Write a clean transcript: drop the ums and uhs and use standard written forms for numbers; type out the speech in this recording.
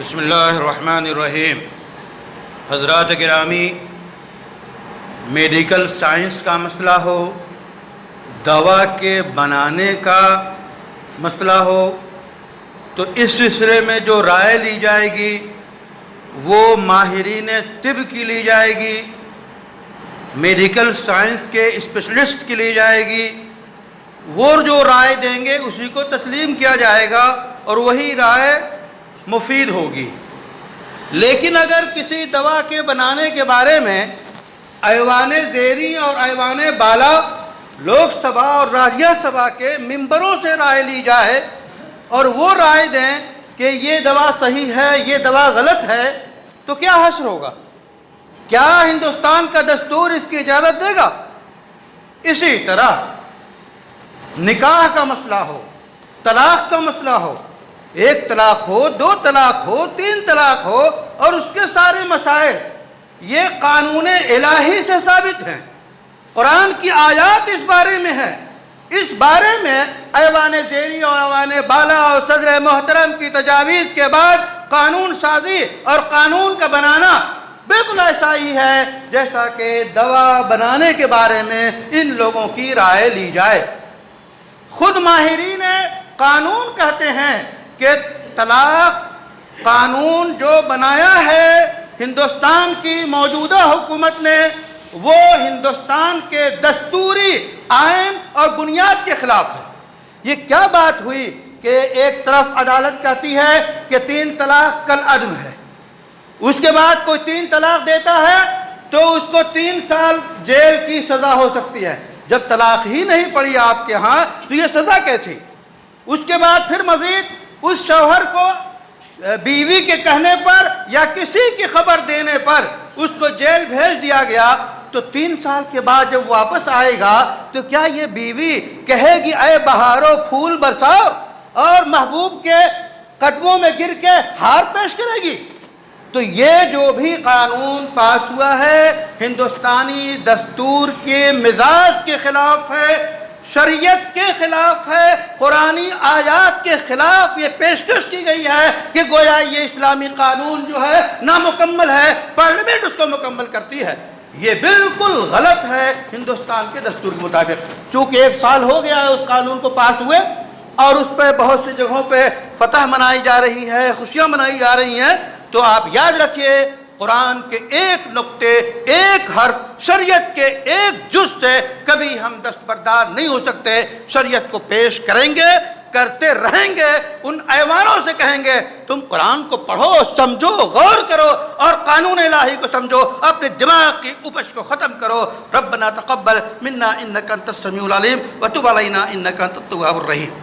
بسم اللہ الرحمن الرحیم۔ حضرات گرامی، میڈیکل سائنس کا مسئلہ ہو، دوا کے بنانے کا مسئلہ ہو، تو اس سلسلے میں جو رائے لی جائے گی وہ ماہرین طب کی لی جائے گی، میڈیکل سائنس کے اسپیشلسٹ کی لی جائے گی۔ وہ جو رائے دیں گے اسی کو تسلیم کیا جائے گا اور وہی رائے مفید ہوگی۔ لیکن اگر کسی دوا کے بنانے کے بارے میں ایوان زیری اور ایوان بالا، لوک سبھا اور راجیہ سبھا کے ممبروں سے رائے لی جائے اور وہ رائے دیں کہ یہ دوا صحیح ہے، یہ دوا غلط ہے، تو کیا حشر ہوگا؟ کیا ہندوستان کا دستور اس کی اجازت دے گا؟ اسی طرح نکاح کا مسئلہ ہو، طلاق کا مسئلہ ہو، ایک طلاق ہو، دو طلاق ہو، تین طلاق ہو، اور اس کے سارے مسائل یہ قانون الہی سے ثابت ہیں، قرآن کی آیات اس بارے میں ہے۔ اس بارے میں ایوان زیری اور ایوان بالا اور صدر محترم کی تجاویز کے بعد قانون سازی اور قانون کا بنانا بالکل ایسا ہی ہے جیسا کہ دوا بنانے کے بارے میں ان لوگوں کی رائے لی جائے۔ خود ماہرین قانون کہتے ہیں کہ طلاق قانون جو بنایا ہے ہندوستان کی موجودہ حکومت نے، وہ ہندوستان کے دستوری آئین اور بنیاد کے خلاف ہے۔ یہ کیا بات ہوئی کہ ایک طرف عدالت کہتی ہے کہ 3 طلاق کالعدم ہے، اس کے بعد کوئی 3 طلاق دیتا ہے تو اس کو 3 سال جیل کی سزا ہو سکتی ہے، جب طلاق ہی نہیں پڑی آپ کے ہاں تو یہ سزا کیسی؟ اس کے بعد پھر مزید اس شوہر کو بیوی کے کہنے پر یا کسی کی خبر دینے پر اس کو جیل بھیج دیا گیا، تو 3 سال کے بعد جب واپس آئے گا تو کیا یہ بیوی کہے گی اے بہارو پھول برساؤ اور محبوب کے قدموں میں گر کے ہار پیش کرے گی؟ تو یہ جو بھی قانون پاس ہوا ہے ہندوستانی دستور کے مزاج کے خلاف ہے، شریعت کے خلاف ہے، قرآنی آیات کے خلاف یہ پیشکش کی گئی ہے کہ گویا یہ اسلامی قانون جو ہے نامکمل ہے، پارلیمنٹ اس کو مکمل کرتی ہے۔ یہ بالکل غلط ہے ہندوستان کے دستور کے مطابق۔ چونکہ 1 سال ہو گیا ہے اس قانون کو پاس ہوئے اور اس پہ بہت سی جگہوں پہ فتح منائی جا رہی ہے، خوشیاں منائی جا رہی ہیں، تو آپ یاد رکھیے قرآن کے ایک نقطے، ایک حرف، شریعت کے ایک جز سے کبھی ہم دستبردار نہیں ہو سکتے۔ شریعت کو پیش کریں گے، کرتے رہیں گے، ان ایوانوں سے کہیں گے تم قرآن کو پڑھو، سمجھو، غور کرو اور قانون الہی کو سمجھو، اپنے دماغ کی اپش کو ختم کرو۔ ربنا تقبل منا انک انت السمیع العلیم وتب علینا انک انت التواب الرحیم۔